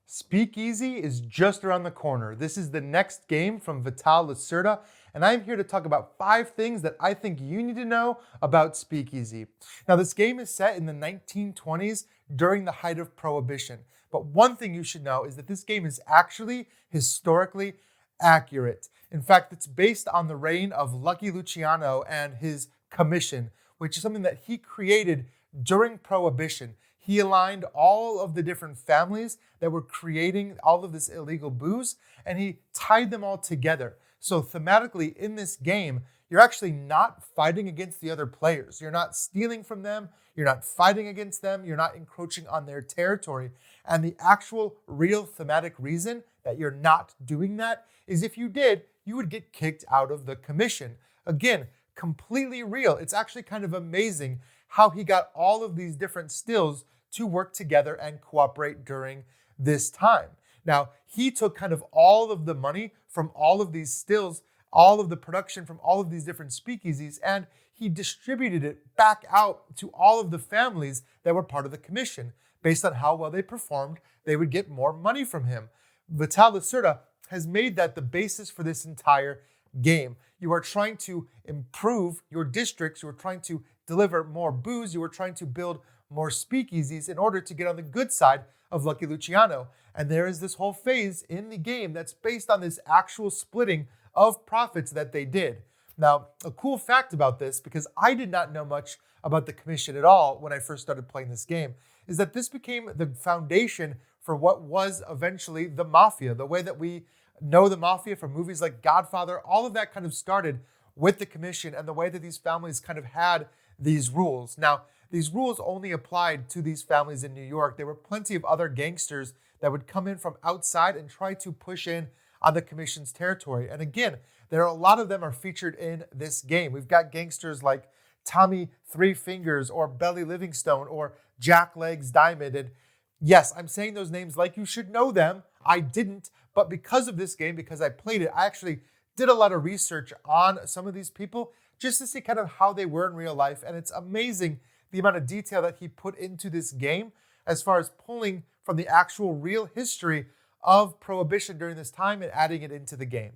Speakeasy is just around the corner. This is the next game from Lacerda, and I'm here to talk about 5 things that I think you need to know about Speakeasy. Now, this game is set in the 1920s during the height of Prohibition, but one thing you should know is that this game is actually historically accurate. In fact, it's based on the reign of Lucky Luciano and his commission, which is something that he created during Prohibition. He aligned all of the different families that were creating all of this illegal booze, and he tied them all together. So thematically, in this game, you're actually not fighting against the other players. You're not stealing from them. You're not fighting against them. You're not encroaching on their territory. And the actual real thematic reason that you're not doing that is if you did, you would get kicked out of the commission. Again, completely real. It's actually kind of amazing how he got all of these different stills to work together and cooperate during this time. Now, he took kind of all of the money from all of these stills, all of the production from all of these different speakeasies, and he distributed it back out to all of the families that were part of the commission. Based on how well they performed, they would get more money from him. Lacerda has made that the basis for this entire game. You are trying to improve your districts. You are trying to deliver more booze. You are trying to build more speakeasies in order to get on the good side of Lucky Luciano. And there is this whole phase in the game that's based on this actual splitting of profits that they did. Now, a cool fact about this, because I did not know much about the commission at all when I first started playing this game, is that this became the foundation for what was eventually the mafia. The way that we know the mafia from movies like Godfather, all of that kind of started with the commission and the way that these families kind of had these rules. Now, these rules only applied to these families in New York. There were plenty of other gangsters that would come in from outside and try to push in on the commission's territory. And again, there are a lot of them are featured in this game. We've got gangsters like Tommy Three Fingers or Belly Livingstone or Jack Legs Diamond. And yes, I'm saying those names like you should know them. I didn't, but because of this game, because I played it, I actually did a lot of research on some of these people just to see kind of how they were in real life. And it's amazing the amount of detail that he put into this game as far as pulling from the actual real history of Prohibition during this time and adding it into the game.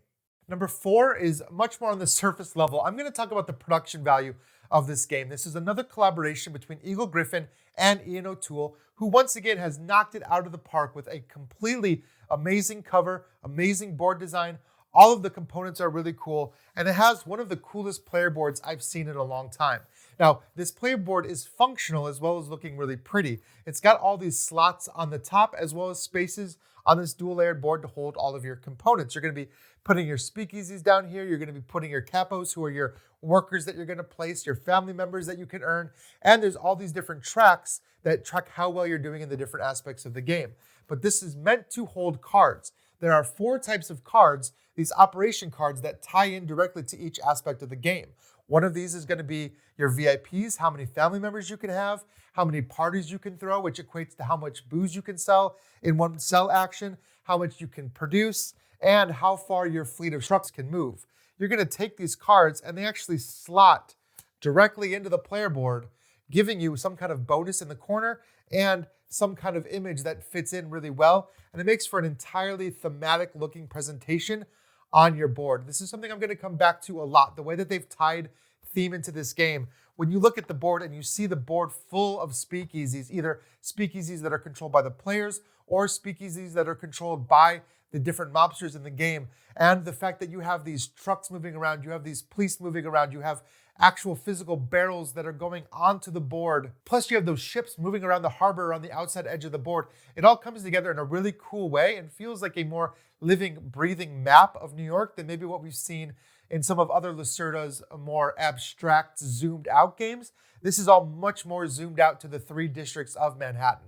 Number 4 is much more on the surface level. I'm going to talk about the production value of this game. This is another collaboration between Eagle Griffin and Ian O'Toole, who once again has knocked it out of the park with a completely amazing cover, amazing board design. All of the components are really cool, and it has one of the coolest player boards I've seen in a long time. Now, this player board is functional as well as looking really pretty. It's got all these slots on the top as well as spaces on this dual-layered board to hold all of your components. You're going to be putting your speakeasies down here. You're going to be putting your capos, who are your workers that you're going to place, your family members that you can earn, and there's all these different tracks that track how well you're doing in the different aspects of the game. But this is meant to hold cards. There are 4 types of cards, these operation cards that tie in directly to each aspect of the game. One of these is going to be your VIPs, how many family members you can have, how many parties you can throw, which equates to how much booze you can sell in one sell action, how much you can produce, and how far your fleet of trucks can move. You're going to take these cards and they actually slot directly into the player board, giving you some kind of bonus in the corner and some kind of image that fits in really well. And it makes for an entirely thematic looking presentation on your board. This is something I'm going to come back to a lot, the way that they've tied theme into this game. When you look at the board and you see the board full of speakeasies, either speakeasies that are controlled by the players or speakeasies that are controlled by the different mobsters in the game, and the fact that you have these trucks moving around, you have these police moving around, you have actual physical barrels that are going onto the board, plus you have those ships moving around the harbor on the outside edge of the board. It all comes together in a really cool way and feels like a more living, breathing map of New York than maybe what we've seen in some of other Lacerda's more abstract, zoomed out games. This is all much more zoomed out to the 3 districts of Manhattan.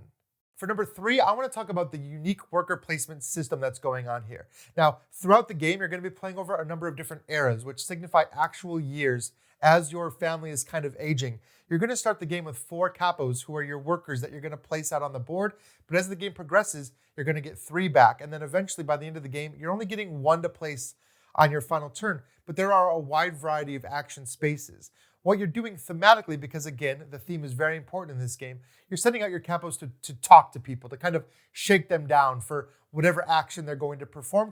For number 3, I want to talk about the unique worker placement system that's going on here. Now, throughout the game, you're going to be playing over a number of different eras, which signify actual years as your family is kind of aging. You're going to start the game with 4 capos, who are your workers that you're going to place out on the board. But as the game progresses, you're going to get 3 back. And then eventually, by the end of the game, you're only getting 1 to place on your final turn. But there are a wide variety of action spaces. what you're doing thematically, because again, the theme is very important in this game, you're sending out your capos to talk to people, to kind of shake them down for whatever action they're going to perform.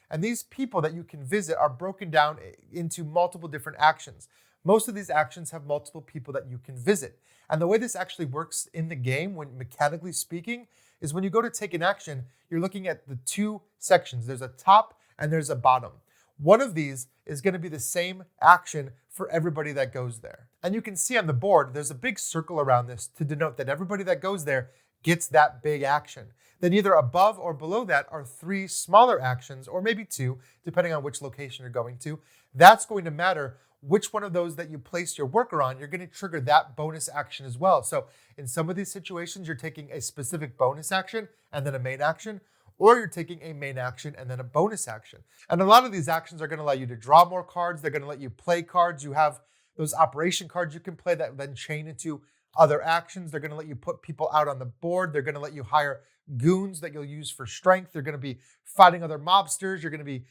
And these people that you can visit are broken down into multiple different actions. Most of these actions have multiple people that you can visit. And the way this actually works in the game, when mechanically speaking, is when you go to take an action, you're looking at the two sections. There's a top and there's a bottom. One of these is going to be the same action for everybody that goes there. And you can see on the board, there's a big circle around this to denote that everybody that goes there gets that big action. Then either above or below that are 3 smaller actions, or maybe 2, depending on which location you're going to. That's going to matter which one of those that you place your worker on, you're going to trigger that bonus action as well. So in some of these situations, you're taking a specific bonus action and then a main action, or you're taking a main action and then a bonus action. And a lot of these actions are going to allow you to draw more cards. They're going to let you play cards. You have those operation cards you can play that then chain into other actions. They're going to let you put people out on the board. They're going to let you hire goons that you'll use for strength. They're going to be fighting other mobsters. You're going to be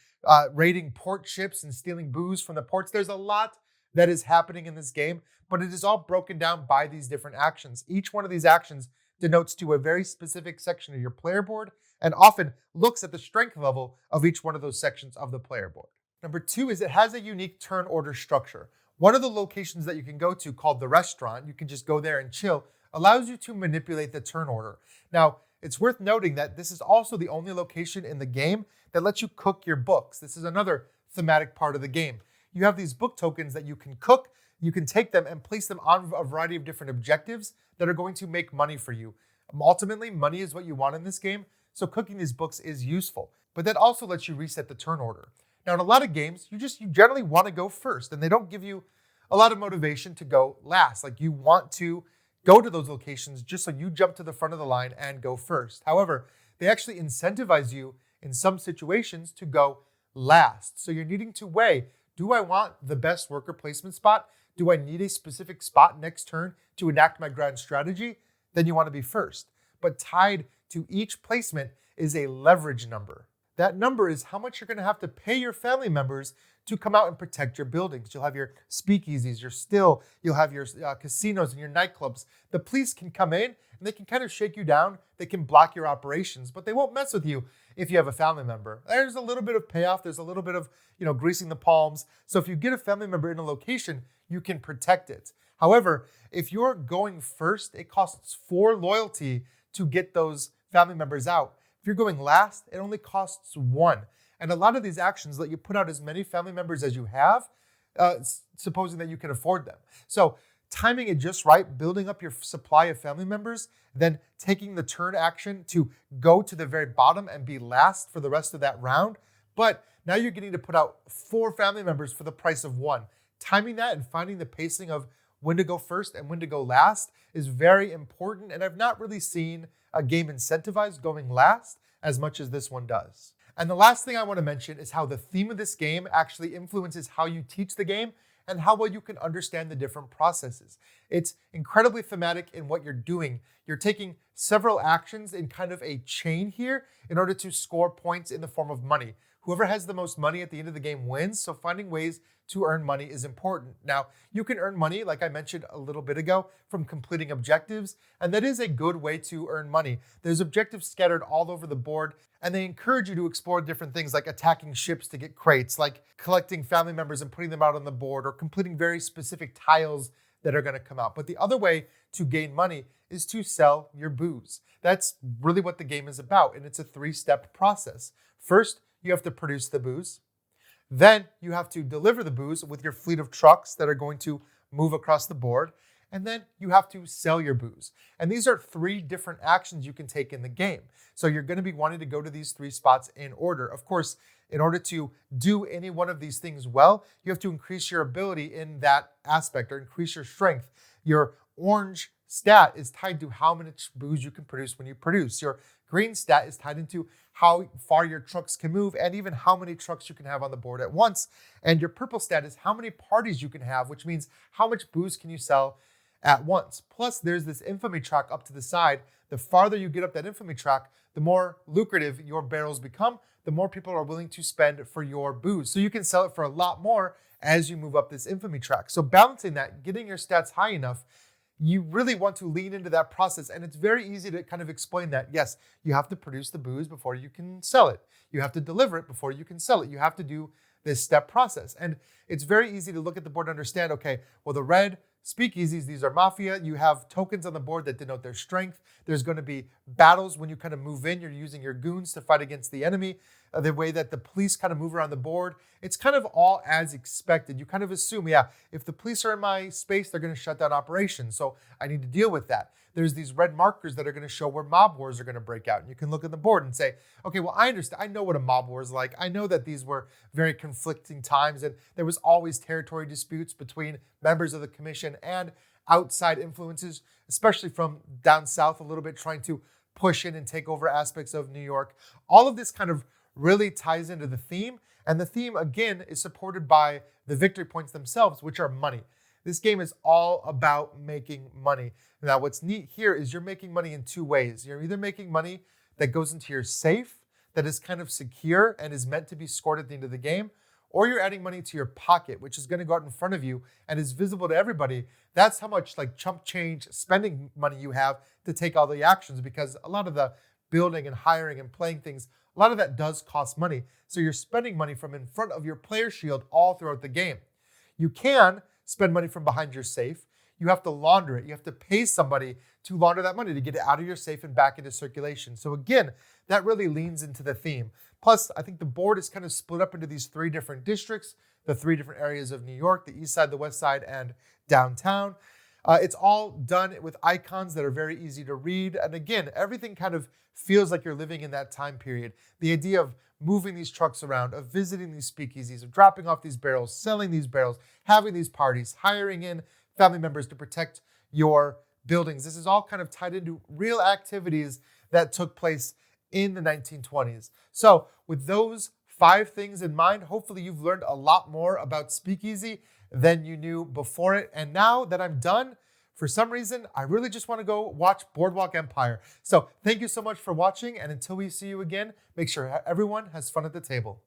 raiding port ships and stealing booze from the ports. There's a lot that is happening in this game, but it is all broken down by these different actions. Each one of these actions denotes to a very specific section of your player board and often looks at the strength level of each one of those sections of the player board. Number 2 is it has a unique turn order structure. One of the locations that you can go to, called the restaurant, you can just go there and chill, allows you to manipulate the turn order. Now, it's worth noting that this is also the only location in the game that lets you cook your books. This is another thematic part of the game. You have these book tokens that you can cook. You can take them and place them on a variety of different objectives that are going to make money for you. Ultimately, money is what you want in this game, so cooking these books is useful. But that also lets you reset the turn order. Now, in a lot of games, you generally want to go first, and they don't give you a lot of motivation to go last. Like, you want to go to those locations just so you jump to the front of the line and go first. However, they actually incentivize you in some situations to go last. So you're needing to weigh, do I want the best worker placement spot? Do I need a specific spot next turn to enact my grand strategy? Then you want to be first. But tied to each placement is a leverage number. That number is how much you're going to have to pay your family members to come out and protect your buildings. You'll have your speakeasies, you'll have your casinos and your nightclubs. The police can come in and they can kind of shake you down. They can block your operations, but they won't mess with you if you have a family member. There's a little bit of payoff. There's a little bit of, greasing the palms. So if you get a family member in a location, you can protect it. However, if you're going first, it costs 4 loyalty to get those family members out. If you're going last, it only costs 1. And a lot of these actions let you put out as many family members as you have, supposing that you can afford them. So timing it just right, building up your supply of family members, then taking the turn action to go to the very bottom and be last for the rest of that round. But now you're getting to put out 4 family members for the price of 1. Timing that and finding the pacing of when to go first and when to go last is very important. And I've not really seen a game incentivize going last as much as this one does. And the last thing I want to mention is how the theme of this game actually influences how you teach the game and how well you can understand the different processes. It's incredibly thematic in what you're doing. You're taking several actions in kind of a chain here in order to score points in the form of money. Whoever has the most money at the end of the game wins, so finding ways to earn money is important. Now, you can earn money, like I mentioned a little bit ago, from completing objectives, and that is a good way to earn money. There's objectives scattered all over the board, and they encourage you to explore different things like attacking ships to get crates, like collecting family members and putting them out on the board, or completing very specific tiles that are going to come out. But the other way to gain money is to sell your booze. That's really what the game is about, and it's a 3-step process. First, you have to produce the booze. Then you have to deliver the booze with your fleet of trucks that are going to move across the board. And then you have to sell your booze. And these are 3 different actions you can take in the game. So you're going to be wanting to go to these 3 spots in order. Of course, in order to do any one of these things well, you have to increase your ability in that aspect or increase your strength. Your orange stat is tied to how much booze you can produce when you produce. Your green stat is tied into how far your trucks can move and even how many trucks you can have on the board at once. And your purple stat is how many parties you can have, which means how much booze can you sell at once. Plus, there's this infamy track up to the side. The farther you get up that infamy track, the more lucrative your barrels become, the more people are willing to spend for your booze. So you can sell it for a lot more as you move up this infamy track. So balancing that, getting your stats high enough, you really want to lean into that process. And it's very easy to kind of explain that. Yes, you have to produce the booze before you can sell it. You have to deliver it before you can sell it. You have to do this step process. And it's very easy to look at the board and understand, okay, well, the red speakeasies, these are mafia. You have tokens on the board that denote their strength. There's going to be battles when you kind of move in. You're using your goons to fight against the enemy. The way that the police kind of move around the board, it's kind of all as expected. You kind of assume, yeah, if the police are in my space, they're going to shut down operations. So I need to deal with that. There's these red markers that are going to show where mob wars are going to break out. And you can look at the board and say, okay, well, I understand. I know what a mob war is like. I know that these were very conflicting times and there was always territory disputes between members of the commission and outside influences, especially from down south a little bit, trying to push in and take over aspects of New York. All of this kind of really ties into the theme. And the theme, again, is supported by the victory points themselves, which are money. This game is all about making money. Now, what's neat here is you're making money in two ways. You're either making money that goes into your safe, that is kind of secure and is meant to be scored at the end of the game, or you're adding money to your pocket, which is going to go out in front of you and is visible to everybody. That's how much like chump change spending money you have to take all the actions, because a lot of the building and hiring and playing things, a lot of that does cost money. So you're spending money from in front of your player shield all throughout the game. You can spend money from behind your safe. You have to launder it. You have to pay somebody to launder that money to get it out of your safe and back into circulation. So again, that really leans into the theme. Plus, I think the board is kind of split up into these three different districts, the three different areas of New York, the east side, the west side, and downtown. It's all done with icons that are very easy to read. And again, everything kind of feels like you're living in that time period. The idea of moving these trucks around, of visiting these speakeasies, of dropping off these barrels, selling these barrels, having these parties, hiring in family members to protect your buildings. This is all kind of tied into real activities that took place in the 1920s. So with those 5 things in mind, hopefully you've learned a lot more about Speakeasy than you knew before it. And now that I'm done, for some reason, I really just want to go watch Boardwalk Empire. So thank you so much for watching. And until we see you again, make sure everyone has fun at the table.